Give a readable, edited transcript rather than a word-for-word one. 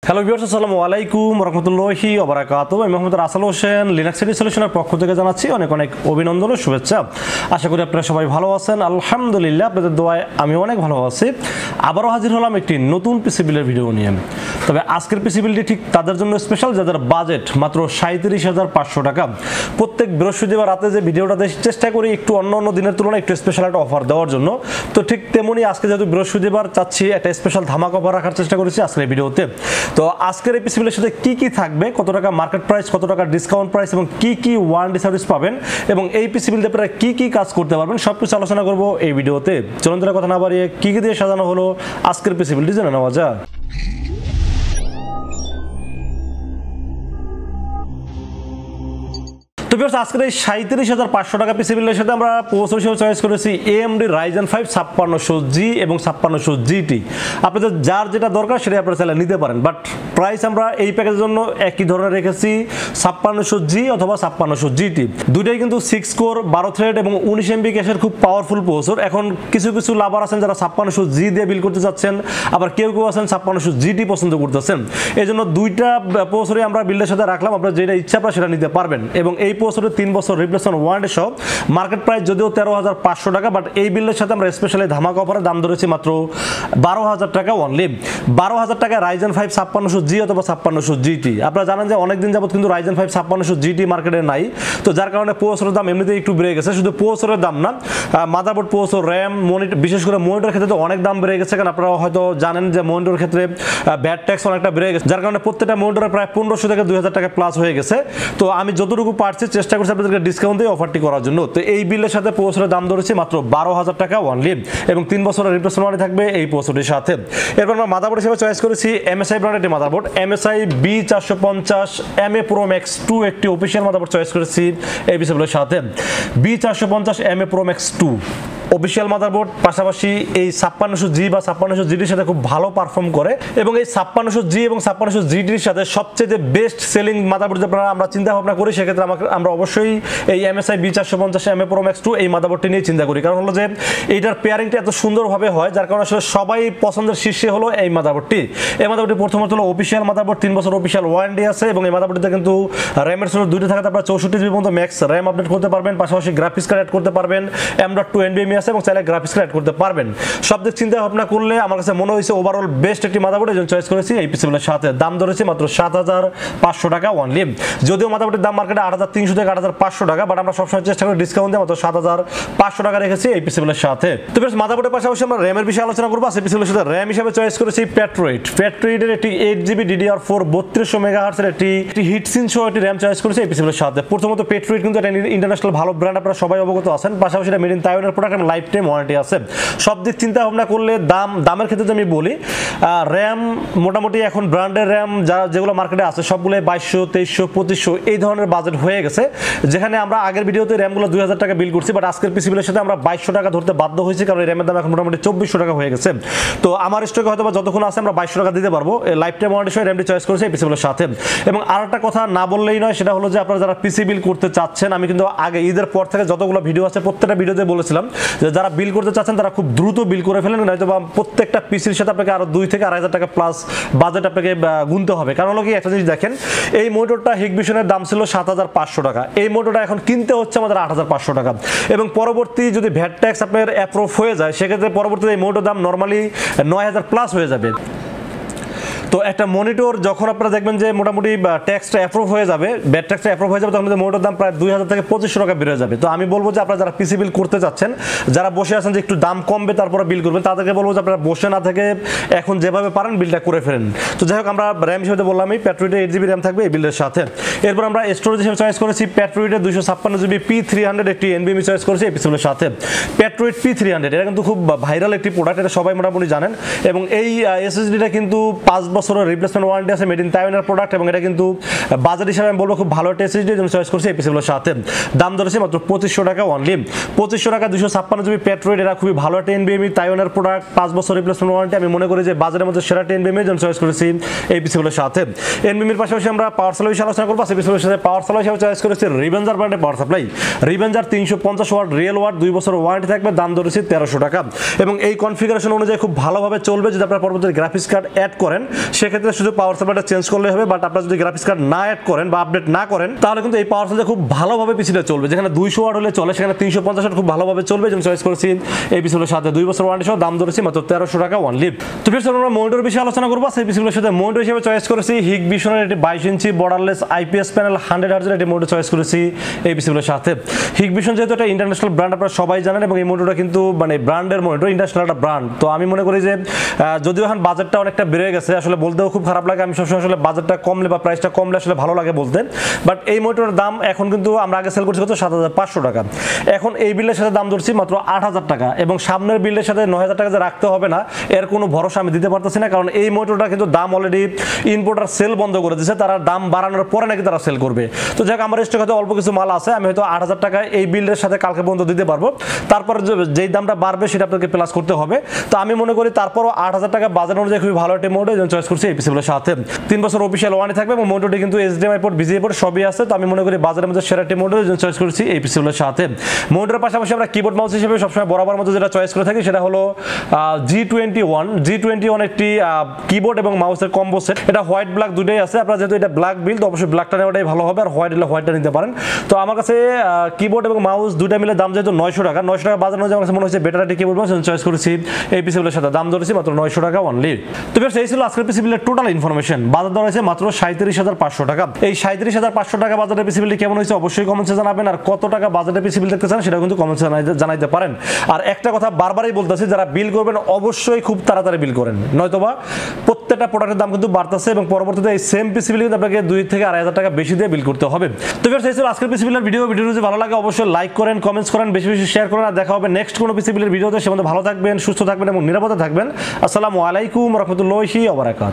Hello viewers, আসসালামু আলাইকুম রহমতুল্লাহি ওয়া বারাকাতুহু। আমি মোহাম্মদ রাসেল হোসেন লিনাক্স সিটি সলিউশনের পক্ষ থেকে জানাচ্ছি অনেক অনেক অভিনন্দন ও শুভেচ্ছা। আশা করি আপনারা সবাই ভালো আছেন। আলহামদুলিল্লাহ, আপনাদের দোয়ায় আমি অনেক ভালো আছি। আবারও হাজির হলাম একটি নতুন পিসি বিলের ভিডিও নিয়ে। তবে আজকের পিসি বিলটি ঠিক তাদের জন্য স্পেশাল যাদের বাজেট মাত্র 37,500 টাকা। প্রত্যেক বৃহস্পতিবার রাতে যে ভিডিওটা চেষ্টা করি একটু অন্য দিনের তুলনায় একটু স্পেশাল একটা অফার দেওয়ার জন্য, তো ঠিক তেমনই আজকে যেহেতু বৃহস্পতিবার চাচ্ছি একটা স্পেশাল ধামাক অফার রাখার চেষ্টা করেছি আজকের এই ভিডিওতে। তো আজকের এই পিসি বিলের সাথে কি কি থাকবে, কত টাকা মার্কেট প্রাইস, কত টাকা ডিসকাউন্ট প্রাইস এবং কি কি ওয়ারেন্টি সার্ভিস পাবেন এবং এই পিসি বিলতে আপনারা কি কি কাজ করতে পারবেন সবকিছু আলোচনা করব এই ভিডিওতে। চলুন তাহলে কথা না বাড়িয়ে কি কি দিয়ে সাজানো হলো আজকের পিসি বিলটি জেনে নেওয়া যাক। তো ভিউয়ার্স, আজকের এই 37,500 টাকা পিসি বিলের সাথে আমরা প্রসেসর হিসেবে চয়েস করেছি AMD Ryzen 5 5600G এবং 5600GT। আপনাদের যার যেটা দরকার সেটাই আপনারা চাইলে নিতে পারেন, বাট প্রাইস আমরা এই প্যাকেজের জন্য একই ধরনের রেখেছি 5600G অথবা 5600GT। দুইটাই কিন্তু 6 কোর 12 থ্রেড এবং 19 MB ক্যাশের খুব পাওয়ারফুল প্রসেসর। এখন কিছু কিছু লাভার আছেন যারা 5600G দিয়ে বিল করতে চাচ্ছেন, আবার কেউ কেউ আছেন 5600GT পছন্দ করতেছেন। এই জন্য দুইটা প্রসেসরই আমরা বিল্ডের সাথে রাখলাম, আপনারা যেটা ইচ্ছা আপনারা সেটা নিতে পারবেন। এবং এই প্রসেসরের 3 বছর রিপ্লেসমেন্ট ওয়ারেন্টি সহ মার্কেট প্রাইস যদিও 13,500 টাকা, বাট এই বিলের সাথে আমরা স্পেশালি ধামাকা অফারে দাম ধরেছি মাত্র 12,000 টাকা অনলি। 12,000 টাকায় Ryzen 5 5600G অথবা 5600GT। আপনারা জানেন যে অনেকদিন যাবত কিন্তু Ryzen 5 5600GT মার্কেটে নাই, তো যার কারণে প্রসেসরের দাম এমনিতেই একটু বেড়ে গেছে। শুধু প্রসেসরের দাম না, মাদারবোর্ড, প্রসেসর, র্যাম, মনিটর, বিশেষ করে মনিটরের ক্ষেত্রে তো অনেক দাম বেড়ে গেছে। কারণ আপনারা হয়তো জানেন যে মনিটরের ক্ষেত্রে ব্যাট ট্যাক্স অনেকটা বেড়ে গেছে, যার কারণে প্রত্যেকটা মনিটরে প্রায় 1500 থেকে 2000 টাকা প্লাস হয়ে গেছে। তো আমি যতটুকু পারছি চেষ্টা করছি আপনাদেরকে ডিসকাউন্ট দিয়ে অফারটি করার জন্য। তো এই বিলের সাথে প্রসেসরের দাম ধরেছি মাত্র 12,000 টাকা অনলি এবং 3 বছরের রিপ্লেসমেন্ট ওয়ারেন্টি থাকবে এই প্রসেসরের সাথে। এরপর আমরা মাদারবোর্ড হিসেবে চয়েস করেছি MSI ব্র্যান্ডের একটি motherboard MSI B450 MA Pro Max 2, একটি অফিশিয়াল মাদারবোর্ড চয়েস করেছি এই বিলের সাথে। B450 MA Pro Max 2 official motherboard, পাশাপাশি এই 5600G বা 5600GTর সাথে খুব ভালো পারফর্ম করে এবং এই 5600G এবং 5600GTর সাথে সবচেয়ে যে বেস্ট সেলিং মাদারবোর্ড আপনারা আমরা চিন্তা ভাবনা করি, সেক্ষেত্রে আমরা অবশ্যই এই MSI B450 MA Pro Max 2 এই মাদারবোর্ডটি নিয়ে চিন্তা করি। কারণ হলো যে এইটার পেয়ারিংটা এত সুন্দরভাবে হয়, যার কারণে আসলে সবাই পছন্দের শীর্ষে হলো এই মাদারবোর্ডটি। এই মাদারবোর্ডটি প্রথমত হলো অফিশিয়াল মাদারবোর্ড, 3 বছর অফিশিয়াল ওয়ারেন্টি আছে এবং এই মাদারবোর্ডটিতে কিন্তু র্যামের স্লোট দুইটা থাকাতে আপনারা 64GB পর্যন্ত ম্যাক্স র্যাম আপডেট করতে পারবেন, পাশাপাশি গ্রাফিক্স কার্ড অ্যাড করতে পারবেন, M.2 NVMe আছে এবং চাইলে গ্রাফিক্স কার্ড অ্যাড করতে পারবেন। সব দিক চিন্তা ভাবনা করলে আমার কাছে মনে হয়েছে ওভারঅল বেস্ট একটি মাদারবোর্ড, এই জন্য চয়েস করেছি এই পিসিবিলের সাথে। দাম ধরেছি মাত্র 7,500 টাকা অনলি। যদিও মাদারবোর্ডের দাম মার্কেটে 8,300 থেকে 8,500 টাকা, বাট আমরা সবসময় চেষ্টা করি ডিসকাউন্ট দিয়ে মাত্র 7,500 টাকা রেখেছি এই পিসিবিলের সাথে। তো বেশ, মাদারবোর্ডের পাশাপাশি আমরা র্যামের বিষয়ে আলোচনা করবো। সেই পিসিবিলের সাথে র্যাম হিসেবে চয়েস করেছি প্যাট্রিয়েটের একটি 8GB DDR4 3200 MHz এর একটি হিটসিন সহ একটি র্যাম চয়েস করেছি এই পিসিবিলের সাথে। প্রথমত প্যাট্রিয়েট কিন্তু একটা ইন্টারন্যাশনাল ভালো ব্র্যান্ড, আপনারা সবাই অবগত আছেন। পাশাপাশি এটা মেড ইন তাইওয়ানের প্রোডাক্ট এবং লাইফ টাইম ওয়ারেন্টি আছে। সব দিক চিন্তা ভাবনা করলে দামের ক্ষেত্রে আমি বলি, র্যাম মোটামুটি এখন ব্র্যান্ডের র্যাম যেগুলো মার্কেটে আছে সবগুলো 2200, 2300, 2500 এই ধরনের বাজেট হয়ে গেছে, যেখানে আমরা আগের ভিডিওতে র্যামগুলো 2000 টাকা বিল করছি, বাট আজকের পিসিবিলের সাথে আমরা 2200 টাকা ধরতে বাধ্য হয়েছি, কারণ এই র্যামের দাম এখন মোটামুটি 2400 টাকা হয়ে গেছে। তো আমার স্টকে হয়তো যতক্ষণ আছে আমরা 2200 টাকা দিতে পারবো। লাইফ টাইম ওয়ারেন্টি সহ র্যামটি চয়েস করেছি এই পিসিবিলের সাথে। এবং আর একটা কথা না বললেই নয়, সেটা হলো যে আপনারা যারা পিসি বিল করতে চাচ্ছেন, আমি কিন্তু আগে ঈদের পর থেকে যতগুলো ভিডিও আছে প্রত্যেকটা ভিডিওতে বলেছিলাম যে যারা বিল করতে চাচ্ছেন তারা খুব দ্রুত বিল করে ফেলেন, নয়তো বা প্রত্যেকটা পিসির সাথে আপনাকে আরো 2 থেকে 2,500 টাকা প্লাস বাজেট আপনাকে গুনতে হবে। কারণ হলো কি, একটা জিনিস দেখেন, এই মোটরটা হিগবিশনের দাম ছিল 7,500 টাকা, এই মোটরটা এখন কিনতে হচ্ছে আমাদের 8,500 টাকা এবং পরবর্তী যদি ভ্যাট ট্যাক্স আপনার অ্যাপ্রুভ হয়ে যায়, সেক্ষেত্রে পরবর্তীতে এই মোটর দাম নর্মালি 9,000 প্লাস হয়ে যাবে। তো একটা মনিটর যখন আপনারা দেখবেন যে মোটামুটি ট্যাক্সটা অ্যাপ্রুভ হয়ে যাবে, ব্যাট ট্যাক্সটা অ্যাপ্রুভ হয়ে যাবে, তখন মনিটর দাম প্রায় 2,000 থেকে 2,500 টাকা বেড়ে যাবে। তো আমি বলবো যে আপনারা যারা পিসি বিল করতে চাচ্ছেন, যারা বসে আছেন যে একটু দাম কমবে তারপরে বিল করবেন, তাদেরকে বলবো যে আপনারা বসে না থেকে এখন যেভাবে পারেন বিলটা করে ফেলেন। তো যাই হোক, আমরা র্যাম হিসেবে বললাম এই প্যাট্রিয়েটের 8GB র্যাম থাকবে এই বিলের সাথে। এরপর আমরা স্টোরেজ হিসেবে চয়েস করেছি প্যাট্রিয়েটের 256GB P300 একটি NVMe চয়েস করেছি এই পিসিবিলের সাথে। প্যাট্রিয়েট P300 এটা কিন্তু খুব ভাইরাল একটি প্রোডাক্ট, এটা সবাই মোটামুটি জানেন। এবং এই SSDটা কিন্তু 5 বছরের রিপ্লেসমেন্ট ওয়ারেন্টি আছে, মেড ইন তাইওয়ানের প্রোডাক্ট এবং এটা কিন্তু বাজেট হিসাবে আমি বলবো খুব ভালো একটা SSD, যেটা চয়েস করছি এই পিসিবিলের সাথে। দাম ধরেছি মাত্র 2,500 টাকা অনলি। 2,500 টাকা 256GB প্যাট্রিয়েট, এটা খুবই ভালো একটা NVMe তাইওয়ানের প্রোডাক্ট, 5 বছর রিপ্লেসমেন্ট ওয়ারেন্টি। আমি মনে করি যে বাজারের মধ্যে সেরা NVMe যেন চয়েস করেছি এই পিসিবিলের সাথে। NVMeর পাশাপাশি আমরা পাওয়ার সাপ্লাই বিষয়ে আলোচনা করবো। সেই পিসিবিলের সাথে পাওয়ার সাপ্লাই হিসেবে চয়েস করেছি রিভেঞ্জার ব্র্যান্ডের power supply. Revenger 350 watt real watt, 2 বছর ওয়ারেন্টি থাকবে, দাম ধরেছি 1,300 টাকা এবং এই কনফিগারেশন অনুযায়ী খুব ভালোভাবে চলবে। যদি আপনারা পরবর্তীতে গ্রাফিক্স কার্ড অ্যাড করেন সেক্ষেত্রে শুধু পাওয়ার সাপ্লাইটা চেঞ্জ করলে হবে। বাট আপনারা যদি গ্রাফিক্স কার্ড না অ্যাড করেন বা আপডেট না করেন তাহলে কিন্তু এই পাওয়ার সাপ্লাই খুব ভালোভাবে পিসিটা চলবে। যেখানে 200 ওয়াট হলে চলে সেখানে 350 ওয়াট খুব ভালোভাবে চলবে। যেমন চয়েস করেছি এই পিসিগুলোর সাথে 2 বছর ওয়ারেন্টি সহ, দাম ধরেছি মাত্র 1300 টাকা অনলি। তো ফ্রেন্ডস আমরা মনিটর বিষয়ে আলোচনা করব। সেই পিসিগুলোর সাথে মনিটর হিসেবে চয়েস করেছি হিগবিশনের এটি 22 ইঞ্চি বর্ডারলেস আইপিএস প্যানেল 100 হার্টজের এটি মনিটর চয়েস করেছি এই পিসিগুলোর সাথে। হিগবিশন যেহেতু একটা ইন্টারন্যাশনাল ব্র্যান্ড আপনারা সবাই জানেন এবং এই মনিটরটা কিন্তু মানে ব্র্যান্ডের মনিটর, ইন্টারন্যাশনাল একটা ব্র্যান্ড। তো আমি মনে করি যে যদিও এখন বাজেটটা অনেকটা বেড়ে গেছে, আসলে বলতেও খুব খারাপ লাগে, আমি সবসময় আসলে বাজেটটা কমলে বা প্রাইসটা কমলে আসলে ভালো লাগে বলতে। বাট এই মনিটরের দাম এখন কিন্তু আমরা আগে সেল করছি কত 7500 টাকা, এখন এই বিলের সাথে দাম ধরছি মাত্র 8000 টাকা এবং সামনের বিলের সাথে 9000 টাকা যে রাখতে হবে না এর কোনো ভরসা আমি দিতে পারতেছি না। কারণ এই মনিটরটা কিন্তু দাম অলরেডি ইম্পোর্টার সেল বন্ধ করে দিয়েছে, তারা দাম বাড়ানোর পরে নাকি তারা সেল করবে। তো যাক আমার স্টকে হয়তো অল্প কিছু মাল আছে, আমি হয়তো 8000 টাকা এই বিলের সাথে কালকে পর্যন্ত দিতে পারবো। তারপর যেই দামটা বাড়বে সেটা আপনাকে প্লাস করতে হবে। তো আমি মনে করি তারপরও 8000 টাকা বাজার অনুযায়ী খুবই ভালো একটা মনিটর চয়েস করছি এই পিসিগুলোর সাথে। 3 বছর অফিসিয়াল ওয়ারেন্টি থাকবে এবং মনিটরটি কিন্তু এইচডিএমআই পোর্ট, ভিজিএ পোর্ট সবই আছে। তো আমি মনে করি বাজারের মধ্যে সেরা একটা মনিটর চয়েস করেছি এই পিসিগুলোর সাথে। মনিটরের পাশাপাশি আমরা কিবোর্ড মাউস হিসেবে সবসময় বরাবর মতো যেটা চয়েস করে থাকি সেটা হলো G21 একটি কিবোর্ড এবং মাউসের কম্বো সেট। এটা হোয়াইট ব্ল্যাক দুটোই আছে। আপনারা যেহেতু এটা ব্ল্যাক বিল তো অবশ্যই ব্ল্যাকটা নেওয়াটাই ভালো হবে, আর হোয়াইট হলে হোয়াইটটা নিতে পারেন। তো আমার কাছে কিবোর্ড এবং মাউস দুইটা মিলে দাম যেহেতু 900 টাকা, 900 টাকা বাজার অনুযায়ী আমার কাছে মনে হচ্ছে বেটার একটা কিবোর্ড মাউস চয়েস করেছি এই পিসিগুলোর সাথে, দাম ধরেছি মাত্র 900 টাকা অনলি। তো বেশ এই ছিল আজকের পিসিবিলের টোটাল ইনফরমেশন। বাজার দর হয়েছে মাত্র 37500 টাকা। এই 37500 টাকা বাজারের পিসিবিল কেমন হয়েছে অবশ্যই কমেন্টসে জানাবেন, আর কত টাকা বাজারের পিসিবিল দেখতে চান সেটা কিন্তু কমেন্টসে জানাইতে পারেন। আর একটা কথা বারবারই বলতেছি, যারা বিল করবেন অবশ্যই খুব তাড়াতাড়ি বিল করেন, নয়তোবা প্রত্যেকটা প্রোডাক্টের দাম কিন্তু বাড়তেছে এবং পরবর্তীতে এই সেম পিসিবিল কিন্তু আপনাকে 2 থেকে 2500 টাকা বেশি দিয়ে বিল করতে হবে। তো বেশ এই ছিল আজকের পিসিবিলের ভিডিও যদি ভালো লাগে অবশ্যই লাইক করেন, কমেন্টস করেন, বেশি বেশি শেয়ার করেন। আর দেখা হবে নেক্সট কোনো পিসিবিলের ভিডিওতে। সে মধ্যে ভালো থাকবেন, সুস্থ থাকবেন এবং নিরাপদে থাকবেন। আসসালামু আলাইকুম ওয়া রাহমাতুল্লাহি ওয়া বারাকাতুহু।